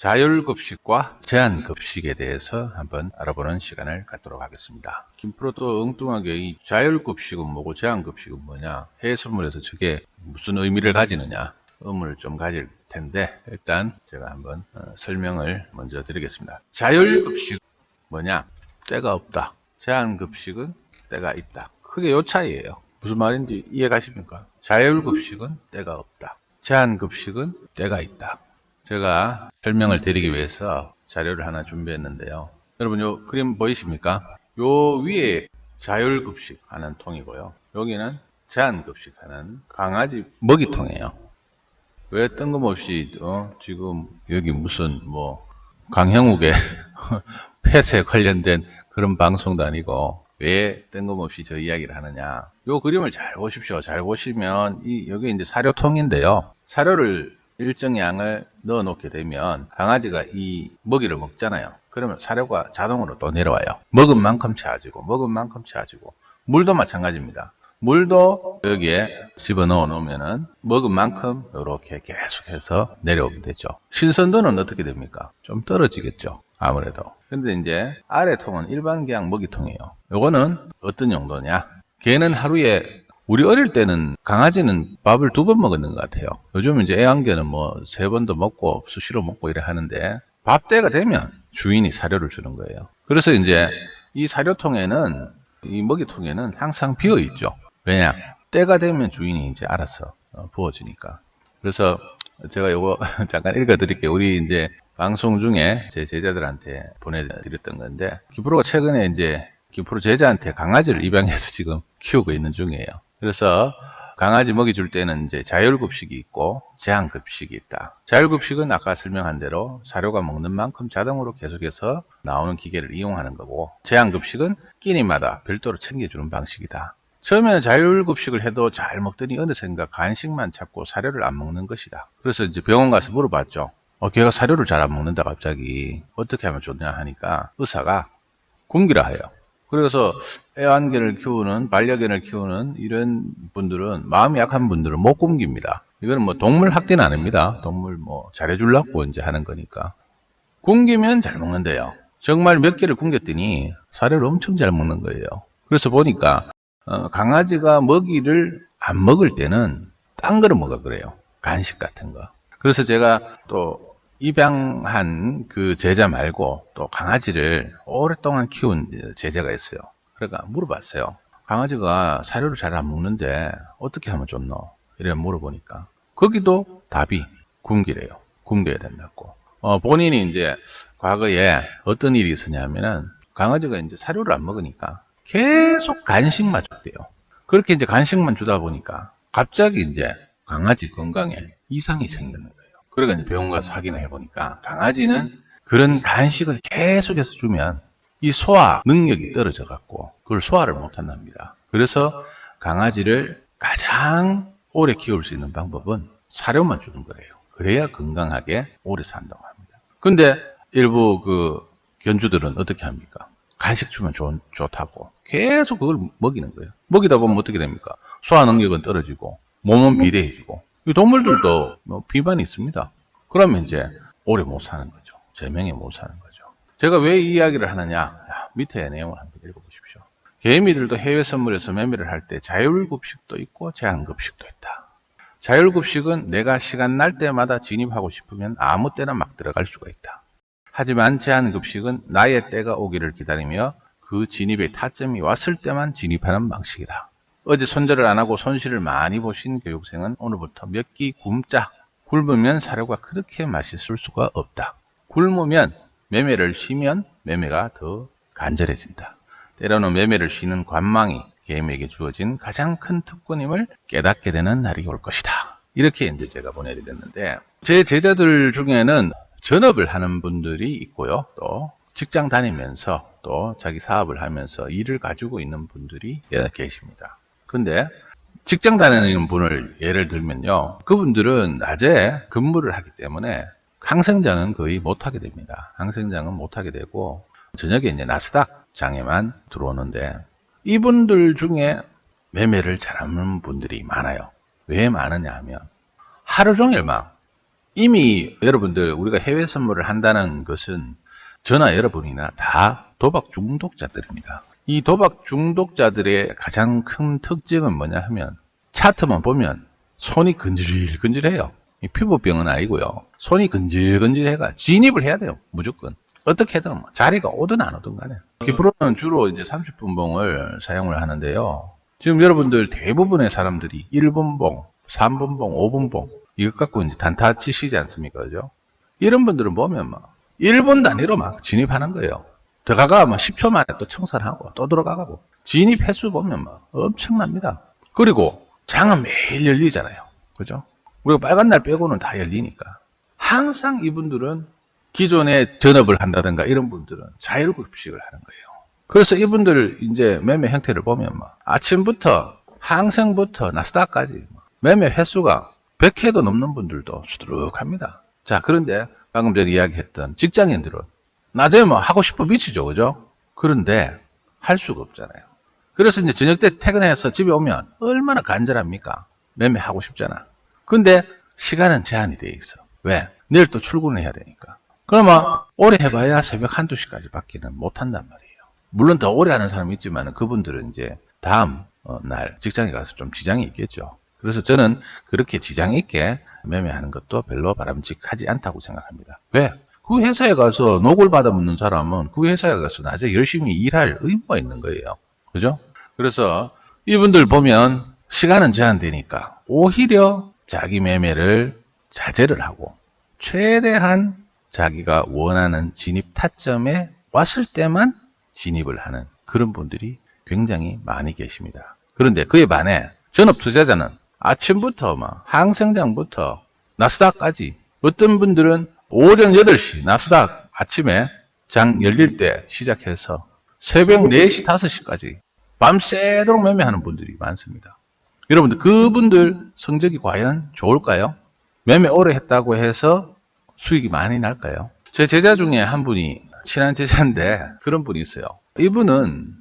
자율급식과 제한급식에 대해서 한번 알아보는 시간을 갖도록 하겠습니다. 김프로도 엉뚱하게 이 자율급식은 뭐고 제한급식은 뭐냐, 해설문에서 저게 무슨 의미를 가지느냐, 의문을 좀 가질 텐데, 일단 제가 한번 설명을 먼저 드리겠습니다. 자율급식 뭐냐? 때가 없다. 제한급식은 때가 있다. 크게 요 차이예요. 무슨 말인지 이해 가십니까? 자율급식은 때가 없다. 제한급식은 때가 있다. 제가 설명을 드리기 위해서 자료를 하나 준비했는데요. 여러분, 요 그림 보이십니까? 요 위에 자율급식 하는 통이고요. 여기는 제한급식 하는 강아지 먹이통이에요. 왜 뜬금없이 지금 여기 무슨 뭐 강형욱의 펫에 관련된 그런 방송도 아니고 왜 뜬금없이 저 이야기를 하느냐? 요 그림을 잘 보십시오. 잘 보시면 여기 이제 사료통인데요. 사료를 일정 양을 넣어 놓게 되면 강아지가 이 먹이를 먹잖아요. 그러면 사료가 자동으로 또 내려와요. 먹은 만큼 채워지고 먹은 만큼 채워지고, 물도 마찬가지입니다. 물도 여기에 집어넣어 놓으면은 먹은 만큼 이렇게 계속해서 내려오게 되죠. 신선도는 어떻게 됩니까? 좀 떨어지겠죠. 아무래도. 근데 이제 아래 통은 일반 그냥 먹이통이에요. 요거는 어떤 용도냐? 걔는 하루에, 우리 어릴 때는 강아지는 밥을 2번 먹었는 것 같아요. 요즘은 이제 애완견은 뭐 3번도 먹고 수시로 먹고 이래 하는데, 밥 때가 되면 주인이 사료를 주는 거예요. 그래서 이제 이 사료통에는, 이 먹이통에는 항상 비어 있죠. 왜냐? 때가 되면 주인이 이제 알아서 부어주니까. 그래서 제가 요거 잠깐 읽어 드릴게요. 우리 이제 방송 중에 제 제자들한테 보내드렸던 건데, 김프로가 최근에 이제 김프로 제자한테 강아지를 입양해서 지금 키우고 있는 중이에요. 그래서 강아지 먹이 줄 때는 이제 자율급식이 있고 제한급식이 있다. 자율급식은 아까 설명한 대로 사료가 먹는 만큼 자동으로 계속해서 나오는 기계를 이용하는 거고, 제한급식은 끼니마다 별도로 챙겨주는 방식이다. 처음에는 자율급식을 해도 잘 먹더니 어느샌가 간식만 찾고 사료를 안 먹는 것이다. 그래서 이제 병원 가서 물어봤죠. 걔가 사료를 잘 안 먹는다 갑자기. 어떻게 하면 좋냐 하니까 의사가 굶기라 해요. 그래서 애완견을 키우는, 반려견을 키우는 이런 분들은, 마음이 약한 분들은 못 굶깁니다. 이거는 뭐 동물 학대는 아닙니다. 동물 뭐 잘해주려고 이제 하는 거니까. 굶기면 잘 먹는데요. 정말 몇 개를 굶겼더니 사료를 엄청 잘 먹는 거예요. 그래서 보니까 강아지가 먹이를 안 먹을 때는 딴 거를 먹어 그래요. 간식 같은 거. 그래서 제가 또 입양한 그 제자 말고 또 강아지를 오랫동안 키운 제자가 있어요. 그러니까 물어봤어요. 강아지가 사료를 잘 안 먹는데 어떻게 하면 좋노? 이래 물어보니까 거기도 답이 굶기래요. 굶겨야 된다고. 본인이 이제 과거에 어떤 일이 있었냐면은, 강아지가 이제 사료를 안 먹으니까 계속 간식만 줬대요. 그렇게 이제 간식만 주다 보니까 갑자기 이제 강아지 건강에 이상이 생기는 거예요. 그러니까 이제 병원 가서 확인을 해보니까 강아지는 그런 간식을 계속해서 주면 이 소화 능력이 떨어져 갖고 그걸 소화를 못 한답니다. 그래서 강아지를 가장 오래 키울 수 있는 방법은 사료만 주는 거래요. 그래야 건강하게 오래 산다고 합니다. 근데 일부 그 견주들은 어떻게 합니까? 간식 주면 좋다고 계속 그걸 먹이는 거예요. 먹이다 보면 어떻게 됩니까? 소화 능력은 떨어지고 몸은 비대해지고, 이 동물들도 뭐 비만이 있습니다. 그러면 이제 오래 못 사는 거죠. 제명에 못 사는 거죠. 제가 왜 이 이야기를 하느냐? 밑에 내용을 한번 읽어보십시오. 개미들도 해외 선물에서 매매를 할 때 자율급식도 있고 제한급식도 있다. 자율급식은 내가 시간 날 때마다 진입하고 싶으면 아무 때나 막 들어갈 수가 있다. 하지만 제한급식은 나의 때가 오기를 기다리며 그 진입의 타점이 왔을 때만 진입하는 방식이다. 어제 손절을 안 하고 손실을 많이 보신 교육생은 오늘부터 몇 끼 굶자. 굶으면 사료가 그렇게 맛있을 수가 없다. 굶으면 매매를 쉬면 매매가 더 간절해진다. 때로는 매매를 쉬는 관망이 개미에게 주어진 가장 큰 특권임을 깨닫게 되는 날이 올 것이다. 이렇게 이제 제가 보내드렸는데, 제 제자들 중에는 전업을 하는 분들이 있고요. 또 직장 다니면서 또 자기 사업을 하면서 일을 가지고 있는 분들이 계십니다. 근데 직장 다니는 분을 예를 들면요, 그분들은 낮에 근무를 하기 때문에 항생장은 거의 못하게 됩니다. 항생장은 못하게 되고 저녁에 이제 나스닥 장에만 들어오는데, 이분들 중에 매매를 잘하는 분들이 많아요. 왜 많으냐 하면 하루 종일 막 이미 여러분들 우리가 해외 선물을 한다는 것은 저나 여러분이나 다 도박 중독자들입니다. 이 도박 중독자들의 가장 큰 특징은 뭐냐 하면 차트만 보면 손이 근질근질해요. 피부병은 아니고요. 손이 근질근질해가 진입을 해야 돼요. 무조건. 어떻게든 자리가 오든 안 오든 간에. 기프로는 주로 이제 30분봉을 사용을 하는데요. 지금 여러분들 대부분의 사람들이 1분봉, 3분봉, 5분봉 이것 갖고 이제 단타 치시지 않습니까? 그죠? 이런 분들은 보면 막 1분 단위로 막 진입하는 거예요. 들어가가 막 10초 만에 또 청산하고 또 들어가고 진입 횟수 보면 막 엄청납니다. 그리고 장은 매일 열리잖아요. 그죠? 우리가 빨간 날 빼고는 다 열리니까. 항상 이분들은 기존에 전업을 한다든가 이런 분들은 자율급식을 하는 거예요. 그래서 이분들 이제 매매 형태를 보면 막 아침부터 항생부터 나스닥까지 매매 횟수가 100회도 넘는 분들도 수두룩합니다. 자, 그런데 방금 전에 이야기했던 직장인들은 낮에 뭐 하고 싶어 미치죠. 그죠? 그런데 할 수가 없잖아요. 그래서 이제 저녁 때 퇴근해서 집에 오면 얼마나 간절합니까? 매매하고 싶잖아. 근데 시간은 제한이 돼 있어. 왜? 내일 또 출근을 해야 되니까. 그러면 오래 해봐야 새벽 한두 시까지 밖에는 못 한단 말이에요. 물론 더 오래 하는 사람이 있지만 그분들은 이제 다음 날 직장에 가서 좀 지장이 있겠죠. 그래서 저는 그렇게 지장 있게 매매하는 것도 별로 바람직하지 않다고 생각합니다. 왜? 그 회사에 가서 노골 받아먹는 사람은 그 회사에 가서 낮에 열심히 일할 의무가 있는 거예요. 그죠? 그래서 이분들 보면 시간은 제한되니까 오히려 자기 매매를 자제를 하고 최대한 자기가 원하는 진입 타점에 왔을 때만 진입을 하는 그런 분들이 굉장히 많이 계십니다. 그런데 그에 반해 전업 투자자는 아침부터 막 항생장부터 나스닥까지 어떤 분들은 오전 8시 나스닥 아침에 장 열릴 때 시작해서 새벽 4시, 5시까지 밤새도록 매매하는 분들이 많습니다. 여러분들 그분들 성적이 과연 좋을까요? 매매 오래 했다고 해서 수익이 많이 날까요? 제 제자 중에 한 분이 친한 제자인데 그런 분이 있어요. 이분은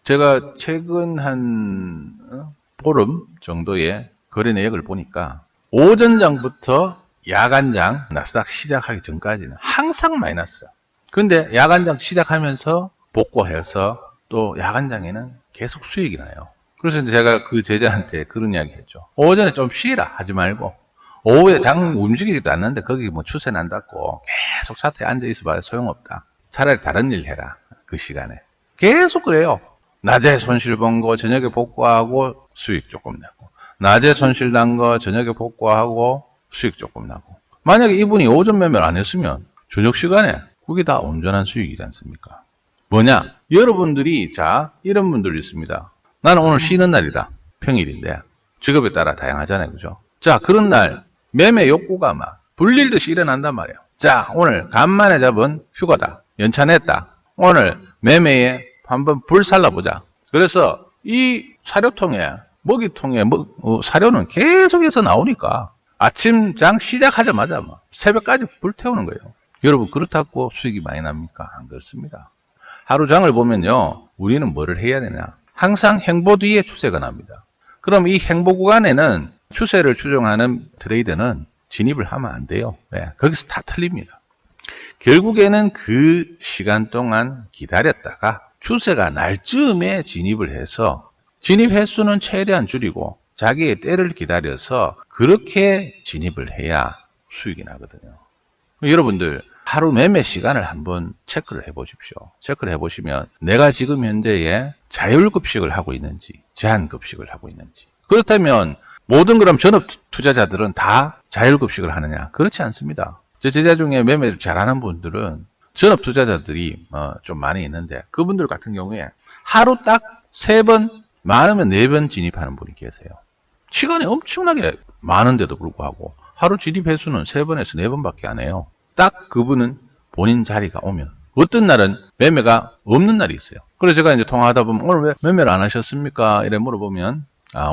제가 최근 한 보름 정도의 거래 내역을 보니까 오전장부터 야간장 나스닥 시작하기 전까지는 항상 마이너스야. 근데 야간장 시작하면서 복구해서 또 야간장에는 계속 수익이 나요. 그래서 제가 그 제자한테 그런 이야기 했죠. 오전에 좀 쉬라 하지 말고 오후에 장 움직이지도 않는데 거기 뭐 추세 난다고 계속 차트에 앉아있어 봐야 소용없다. 차라리 다른 일 해라. 그 시간에. 계속 그래요. 낮에 손실 본 거 저녁에 복구하고 수익 조금 나고 낮에 손실 난 거 저녁에 복구하고 수익 조금 나고 만약에 이분이 오전 매매를 안 했으면 저녁 시간에 그게 다 온전한 수익이지 않습니까? 뭐냐? 여러분들이 자 이런 분들 있습니다. 나는 오늘 쉬는 날이다. 평일인데 직업에 따라 다양하잖아요. 그죠? 자 그런 날 매매 욕구가 막 불릴듯이 일어난단 말이에요. 자 오늘 간만에 잡은 휴가다. 연차 냈다. 오늘 매매에 한번 불 살라보자. 그래서 이 사료통에 먹이통에 사료는 계속해서 나오니까 아침 장 시작하자마자 막 새벽까지 불 태우는 거예요. 여러분 그렇다고 수익이 많이 납니까? 안 그렇습니다. 하루 장을 보면요. 우리는 뭐를 해야 되냐? 항상 행보 뒤에 추세가 납니다. 그럼 이 행보 구간에는 추세를 추종하는 트레이더는 진입을 하면 안 돼요. 네, 거기서 다 틀립니다. 결국에는 그 시간 동안 기다렸다가 추세가 날 즈음에 진입을 해서 진입 횟수는 최대한 줄이고 자기의 때를 기다려서 그렇게 진입을 해야 수익이 나거든요. 여러분들 하루 매매 시간을 한번 체크를 해보십시오. 체크를 해보시면 내가 지금 현재에 자율급식을 하고 있는지 제한급식을 하고 있는지 그렇다면 모든 그럼 전업 투자자들은 다 자율급식을 하느냐? 그렇지 않습니다. 제 제자 중에 매매를 잘하는 분들은 전업 투자자들이 좀 많이 있는데 그분들 같은 경우에 하루 딱 3번 많으면 4번 진입하는 분이 계세요. 시간이 엄청나게 많은데도 불구하고 하루 진입 횟수는 3번에서 4번밖에 안 해요. 딱 그분은 본인 자리가 오면 어떤 날은 매매가 없는 날이 있어요. 그래서 제가 이제 통화하다 보면 오늘 왜 매매를 안 하셨습니까? 이래 물어보면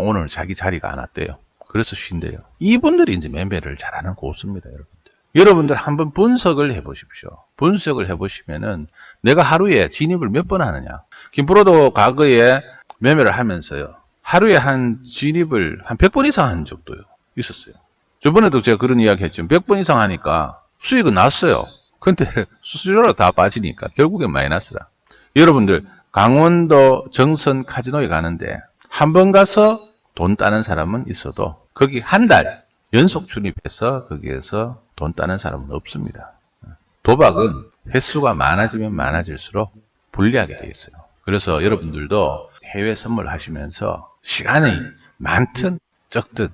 오늘 자기 자리가 안 왔대요. 그래서 쉰대요. 이분들이 이제 매매를 잘하는 고수입니다, 여러분들. 여러분들 한번 분석을 해보십시오. 분석을 해보시면은 내가 하루에 진입을 몇 번 하느냐. 김프로도 과거에 매매를 하면서요. 하루에 한 진입을 한 100번 이상 한 적도 있었어요. 저번에도 제가 그런 이야기 했죠. 100번 이상 하니까 수익은 났어요. 근데 수수료로 다 빠지니까 결국엔 마이너스라. 여러분들 강원도 정선 카지노에 가는데 한 번 가서 돈 따는 사람은 있어도 거기 한 달 연속 출입해서 거기에서 돈 따는 사람은 없습니다. 도박은 횟수가 많아지면 많아질수록 불리하게 되어 있어요. 그래서 여러분들도 해외 선물하시면서 시간이 많든 적든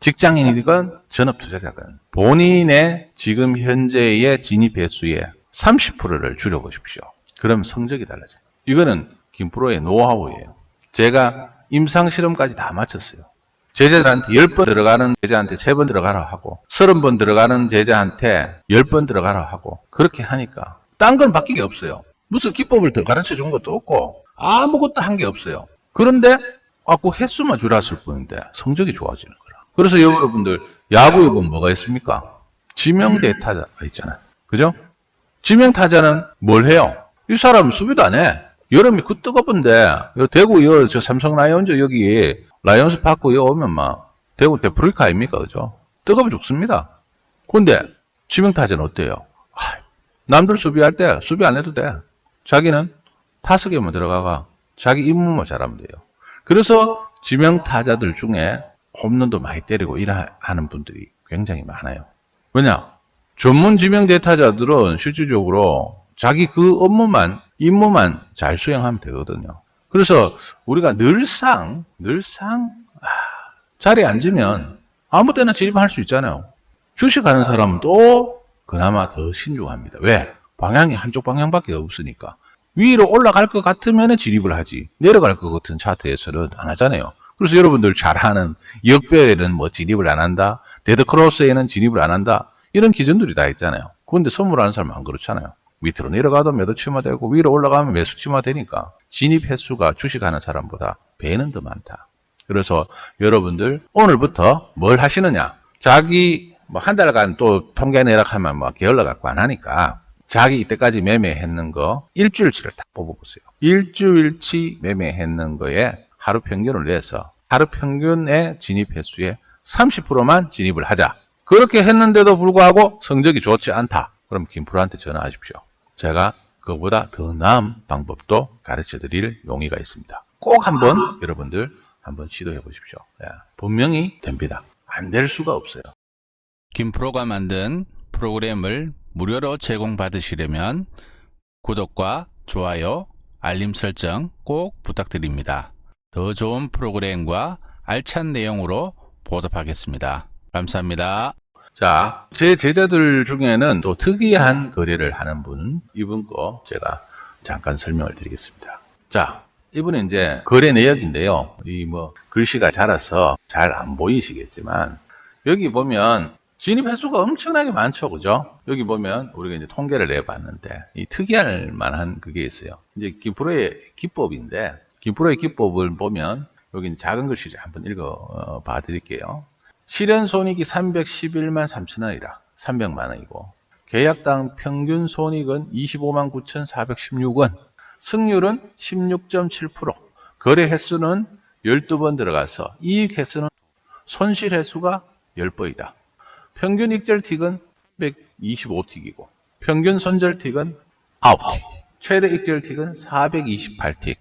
직장인이건 전업투자자건 본인의 지금 현재의 진입 횟수의 30%를 줄여보십시오. 그럼 성적이 달라져요. 이거는 김프로의 노하우예요. 제가 임상실험까지 다 마쳤어요. 제자들한테 10번 들어가는 제자한테 3번 들어가라 하고 30번 들어가는 제자한테 10번 들어가라 하고 그렇게 하니까 딴 건 바뀐 게 없어요. 무슨 기법을 더 가르쳐 준 것도 없고 아무것도 한 게 없어요. 그런데 그 횟수만 줄였을 뿐인데 성적이 좋아지는 거라. 그래서 여러분들 야구에 보면 뭐가 있습니까? 지명대 타자가 있잖아요. 그죠? 지명타자는 뭘 해요? 이 사람은 수비도 안 해. 여름이 그 뜨거운데 대구 저 삼성 라이온즈 여기 라이온스 파크 여기 오면 막 대구 데프리카 아닙니까? 그죠? 뜨거워 죽습니다. 근데 지명타자는 어때요? 남들 수비할 때 수비 안 해도 돼. 자기는 타석에만 들어가가 자기 임무만 잘하면 돼요. 그래서 지명타자들 중에 홈런도 많이 때리고 일하는 분들이 굉장히 많아요. 왜냐? 전문 지명 대타자들은 실질적으로 자기 그 업무만, 임무만 잘 수행하면 되거든요. 그래서 우리가 늘상 자리에 앉으면 아무 때나 진입할 수 있잖아요. 주식하는 사람은 또 그나마 더 신중합니다. 왜? 방향이 한쪽 방향밖에 없으니까. 위로 올라갈 것 같으면 진입을 하지. 내려갈 것 같은 차트에서는 안 하잖아요. 그래서 여러분들 잘 아는 역배에는 뭐 진입을 안 한다. 데드크로스에는 진입을 안 한다. 이런 기준들이 다 있잖아요. 그런데 선물하는 사람은 안 그렇잖아요. 밑으로 내려가도 매도 치마되고 위로 올라가면 매수 치마되니까 진입 횟수가 주식하는 사람보다 배는 더 많다. 그래서 여러분들 오늘부터 뭘 하시느냐. 자기 뭐 한 달간 또 통계 내락하면 뭐 게을러 갖고 안 하니까 자기 이때까지 매매했는 거 일주일치를 딱 뽑아보세요. 일주일치 매매했는 거에 하루 평균을 내서 하루 평균의 진입 횟수의 30%만 진입을 하자. 그렇게 했는데도 불구하고 성적이 좋지 않다. 그럼 김프로한테 전화하십시오. 제가 그보다 더 나은 방법도 가르쳐 드릴 용의가 있습니다. 꼭 한번 여러분들 한번 시도해 보십시오. 분명히 됩니다. 안 될 수가 없어요. 김프로가 만든 프로그램을 무료로 제공받으시려면 구독과 좋아요, 알림 설정 꼭 부탁드립니다. 더 좋은 프로그램과 알찬 내용으로 보답하겠습니다. 감사합니다. 자, 제 제자들 중에는 또 특이한 거래를 하는 분, 이분 거 제가 잠깐 설명을 드리겠습니다. 자, 이분은 이제 거래 내역인데요. 이 뭐 글씨가 자라서 잘 안 보이시겠지만 여기 보면 진입 횟수가 엄청나게 많죠, 그죠? 여기 보면 우리가 이제 통계를 내봤는데 이 특이할 만한 그게 있어요. 이제 김프로의 기법인데 김프로의 기법을 보면 여기 이제 작은 글씨를 한번 읽어 봐 드릴게요. 실현 손익이 311만 3천원이라 300만 원이고 계약당 평균 손익은 25만 9,416원, 승률은 16.7%, 거래 횟수는 12번 들어가서 이익 횟수는 손실 횟수가 10번이다. 평균 익절틱은 125틱이고 평균 손절틱은 9틱, 최대 익절틱은 428틱,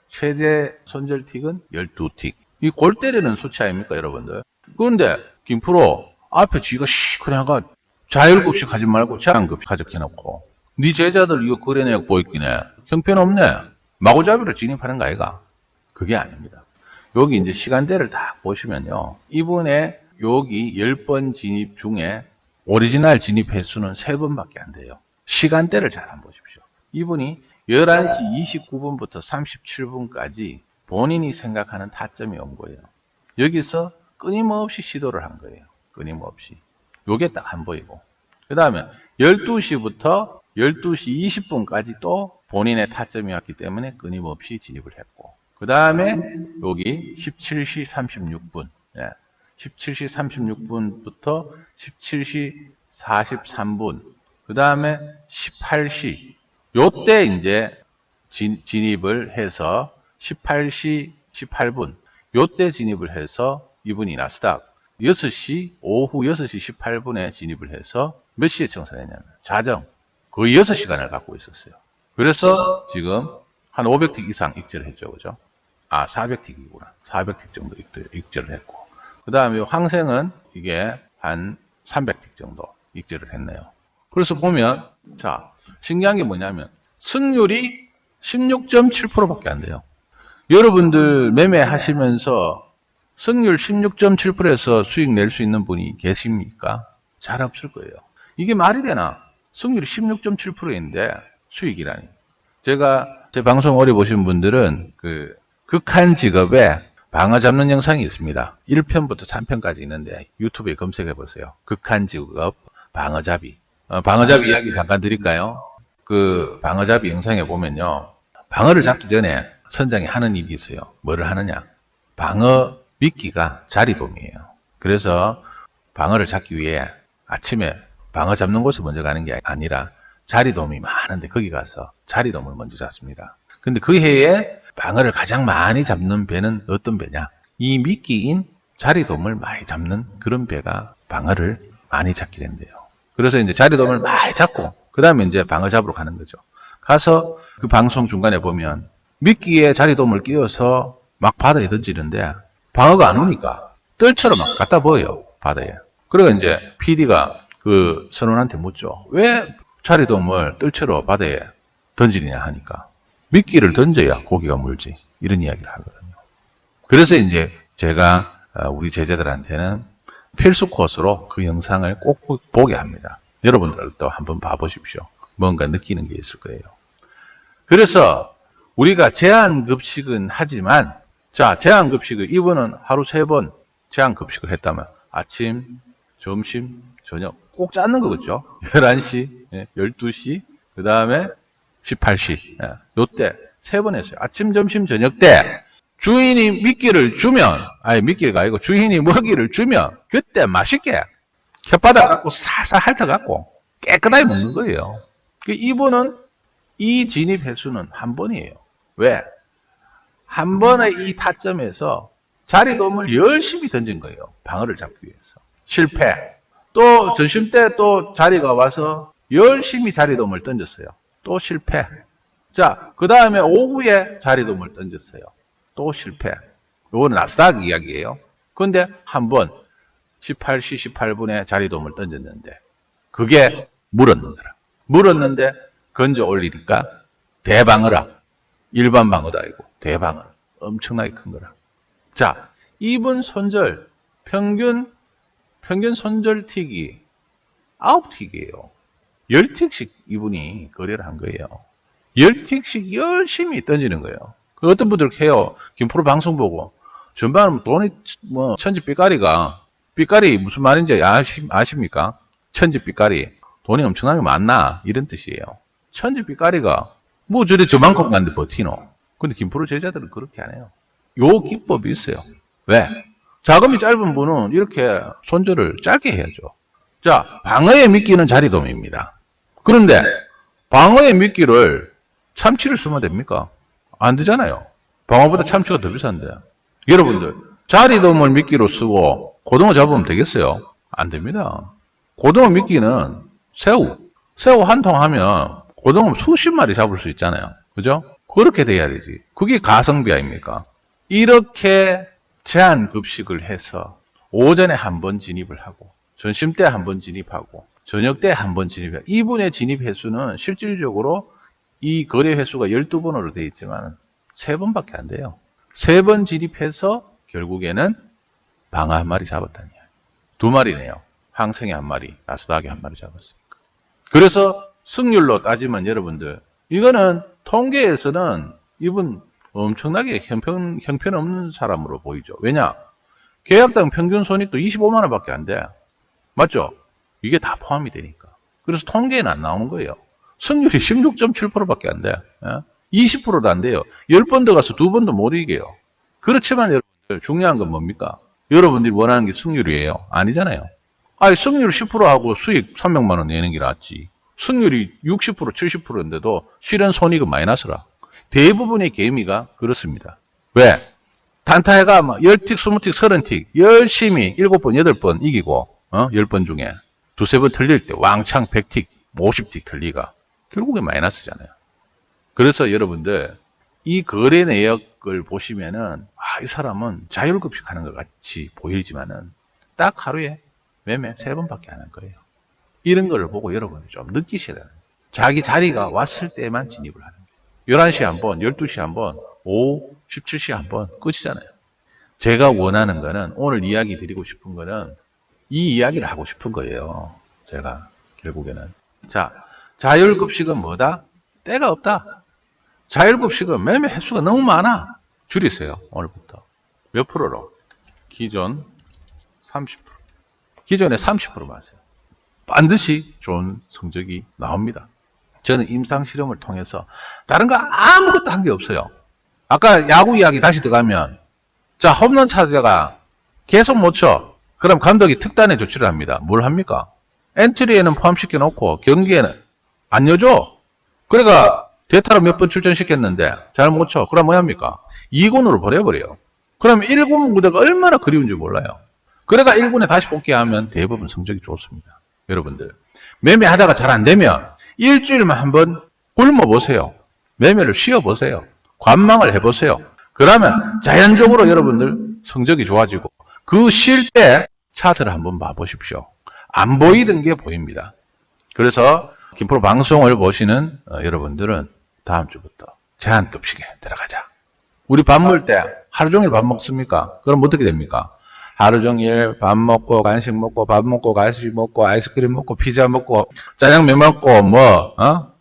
최대 손절틱은 12틱. 이 골 때리는 수치 아닙니까, 여러분들? 그런데 김프로 앞에 쥐가 시커녕가 자율급식 하지 말고 제한급식 가져켜놓고 네 제자들 이거 거래 내역 보이기네 형편없네 마구잡이로 진입하는 거 아이가? 그게 아닙니다. 여기 이제 시간대를 딱 보시면요, 이분의 여기 10번 진입 중에 오리지널 진입 횟수는 3번밖에 안 돼요. 시간대를 잘 한번 보십시오. 이분이 11시 29분부터 37분까지 본인이 생각하는 타점이 온 거예요. 여기서 끊임없이 시도를 한 거예요. 끊임없이. 요게 딱 안 보이고. 그 다음에 12시부터 12시 20분까지 또 본인의 타점이 왔기 때문에 끊임없이 진입을 했고. 그 다음에 여기 17시 36분. 17시 36분부터 17시 43분. 그 다음에 18시. 요때 이제 진입을 해서 18시 18분. 요때 진입을 해서 이분이 나스닥 오후 6시 18분에 진입을 해서 몇 시에 청산했냐면 자정 거의 6시간을 갖고 있었어요. 그래서 지금 한 500틱 이상 익절을 했죠. 그죠? 400틱이구나. 400틱 정도 익절을 했고. 그 다음에 황생은 이게 한 300틱 정도 익절을 했네요. 그래서 보면, 자, 신기한 게 뭐냐면, 승률이 16.7%밖에 안 돼요. 여러분들 매매하시면서 승률 16.7%에서 수익 낼 수 있는 분이 계십니까? 잘 없을 거예요. 이게 말이 되나? 승률이 16.7%인데 수익이라니. 제가 제 방송 오래 보신 분들은 그 극한 직업에 방어 잡는 영상이 있습니다. 1편부터 3편까지 있는데 유튜브에 검색해 보세요. 극한 직업 방어잡이. 방어잡이 이야기 잠깐 드릴까요? 그 방어잡이 영상에 보면요. 방어를 잡기 전에 선장이 하는 일이 있어요. 뭐를 하느냐? 방어 미끼가 자리돔이에요. 그래서 방어를 잡기 위해 아침에 방어 잡는 곳에 먼저 가는 게 아니라 자리돔이 많은데 거기 가서 자리돔을 먼저 잡습니다. 근데 그 해에 방어를 가장 많이 잡는 배는 어떤 배냐? 이 미끼인 자리돔을 많이 잡는 그런 배가 방어를 많이 잡게 된대요. 그래서 이제 자리돔을 많이 잡고 그 다음에 이제 방어 잡으러 가는 거죠. 가서 그 방송 중간에 보면 미끼에 자리돔을 끼워서 막 바다에 던지는데 방어가 안 오니까 뜰처럼 막 갖다 버려요. 바다에. 그러고 이제 PD가 그 선원한테 묻죠. 왜 자리돔을 뜰채로 바다에 던지느냐 하니까 미끼를 던져야 고기가 물지. 이런 이야기를 하거든요. 그래서 이제 제가 우리 제자들한테는 필수 코스로 그 영상을 꼭 보게 합니다. 여러분들도 한번 봐보십시오. 뭔가 느끼는 게 있을 거예요. 그래서 우리가 제한급식은 하지만 자, 제한급식을 이분은 하루 3번 제한급식을 했다면 아침, 점심, 저녁 꼭 짜는 거겠죠. 11시, 12시, 그 다음에 18시. 요때 3번 했어요. 아침, 점심, 저녁 때 주인이 미끼를 주면, 미끼가 아니고 주인이 먹이를 주면 그때 맛있게 혓바닥 갖고 살살 핥아갖고 깨끗하게 먹는 거예요. 이분은 이 진입 횟수는 한 번이에요. 왜? 한 번의 이 타점에서 자리돔을 열심히 던진 거예요. 방어를 잡기 위해서. 실패. 또 점심 때 또 자리가 와서 열심히 자리돔을 던졌어요. 또 실패. 자, 그 다음에 오후에 자리돔을 던졌어요. 또 실패. 요거는 나스닥 이야기예요. 그런데 한 번 18시 18분에 자리돔을 던졌는데 그게 물었는 거라. 물었는데 건져 올리니까 대방어라. 일반 방어도 아니고 대방어. 엄청나게 큰 거라. 자, 이분 손절 평균 손절 틱이 9틱이에요. 10틱씩 이분이 거래를 한 거예요. 10틱씩 열심히 던지는 거예요. 그 어떤 분들 해요. 김프로 방송 보고 전반은 돈이 뭐 삐까리 무슨 말인지 아십니까? 천지 삐까리 돈이 엄청나게 많나 이런 뜻이에요. 천지 삐까리가 뭐 저래 저만큼 갔는데 버티노. 근데 김프로 제자들은 그렇게 안 해요. 요 기법이 있어요. 왜? 자금이 짧은 분은 이렇게 손절을 짧게 해야죠. 자, 방어의 미끼는 자리돔입니다. 그런데 방어의 미끼를 참치를 쓰면 됩니까? 안 되잖아요. 방어보다 참치가 더 비싼데. 여러분들, 자리돔을 미끼로 쓰고 고등어 잡으면 되겠어요? 안 됩니다. 고등어 미끼는 새우 한 통 하면 고등어 수십 마리 잡을 수 있잖아요. 그죠? 그렇게 돼야 되지. 그게 가성비 아닙니까? 이렇게 제한급식을 해서 오전에 한 번 진입을 하고 점심 때 한 번 진입하고 저녁 때 한 번 진입하고 이분의 진입 횟수는 실질적으로 이 거래 횟수가 12번으로 되어 있지만 3번밖에 안 돼요. 3번 진입해서 결국에는 방어 한 마리 잡았다니. 2마리네요. 항생이 한 마리, 나스닥이 한 마리 잡았으니까. 그래서 승률로 따지면 여러분들 이거는 통계에서는 이분 엄청나게 형편없는 사람으로 보이죠. 왜냐? 계약당 평균 손익도 25만 원밖에 안 돼. 맞죠? 이게 다 포함이 되니까. 그래서 통계에는 안 나오는 거예요. 승률이 16.7%밖에 안 돼. 20%도 안 돼요. 10번 더 가서 2번도 못 이겨요. 그렇지만 여러분들 중요한 건 뭡니까? 여러분들이 원하는 게 승률이에요. 아니잖아요. 승률 10%하고 수익 300만 원 내는 게 낫지. 승률이 60%, 70%인데도 실현 손익은 마이너스라. 대부분의 개미가 그렇습니다. 왜? 단타해가 뭐 10틱, 20틱, 30틱 열심히 7번, 8번 이기고 10번 중에 두세 번 틀릴 때 왕창 100틱, 50틱 틀리가 결국에 마이너스잖아요. 그래서 여러분들 이 거래 내역을 보시면은 이 사람은 자율급식 하는 것 같이 보이지만은 딱 하루에 매매 3번밖에 안 한 거예요. 이런 걸 보고 여러분이 좀 느끼셔야 돼요. 자기 자리가 왔을 때만 진입을 하는 거예요. 11시에 한 번, 12시에 한 번, 오후 17시에 한 번 끝이잖아요. 제가 원하는 거는 오늘 이야기 드리고 싶은 거는 이 이야기를 하고 싶은 거예요. 제가 결국에는. 자, 자율급식은 뭐다? 때가 없다. 자율급식은 매매 횟수가 너무 많아. 줄이세요. 오늘부터. 몇 프로로? 기존 30%. 기존에 30%만 하세요. 반드시 좋은 성적이 나옵니다. 저는 임상실험을 통해서 다른 거 아무것도 한 게 없어요. 아까 야구 이야기 다시 들어가면 자, 홈런 타자가 계속 못 쳐. 그럼 감독이 특단의 조치를 합니다. 뭘 합니까? 엔트리에는 포함시켜 놓고 경기에는 안 넣어줘. 그러니까 대타로 몇 번 출전시켰는데 잘 못 쳐. 그럼 뭐 합니까? 2군으로 보내버려요. 그럼 1군 무대가 얼마나 그리운지 몰라요. 그러니까 1군에 다시 복귀하면 대부분 성적이 좋습니다. 여러분들 매매하다가 잘 안 되면 일주일만 한번 굶어보세요. 매매를 쉬어보세요. 관망을 해보세요. 그러면 자연적으로 여러분들 성적이 좋아지고 그 쉴 때 차트를 한번 봐보십시오. 안 보이던 게 보입니다. 그래서 김프로 방송을 보시는 여러분들은 다음 주부터 제한급식에 들어가자. 우리 밥 먹을 때 하루 종일 밥 먹습니까? 그럼 어떻게 됩니까? 하루 종일 밥 먹고 간식 먹고 밥 먹고 간식 먹고 아이스크림 먹고 피자 먹고 짜장면 먹고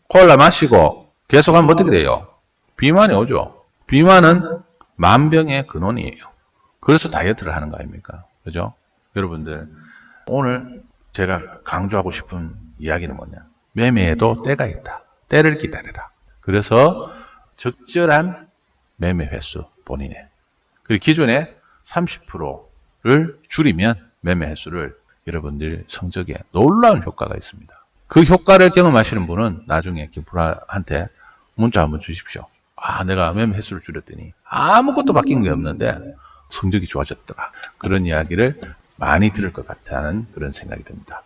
콜라 마시고 계속하면 어떻게 돼요? 비만이 오죠. 비만은 만병의 근원이에요. 그래서 다이어트를 하는 거 아닙니까? 그죠? 여러분들 오늘 제가 강조하고 싶은 이야기는 뭐냐? 매매에도 때가 있다. 때를 기다려라. 그래서 적절한 매매 횟수 본인의 그리고 기존에 30%를 줄이면 매매 횟수를 여러분들 성적에 놀라운 효과가 있습니다. 그 효과를 경험하시는 분은 나중에 김프로한테 문자 한번 주십시오. 내가 매매 횟수를 줄였더니 아무것도 바뀐 게 없는데 성적이 좋아졌더라. 그런 이야기를 많이 들을 것 같다는 그런 생각이 듭니다.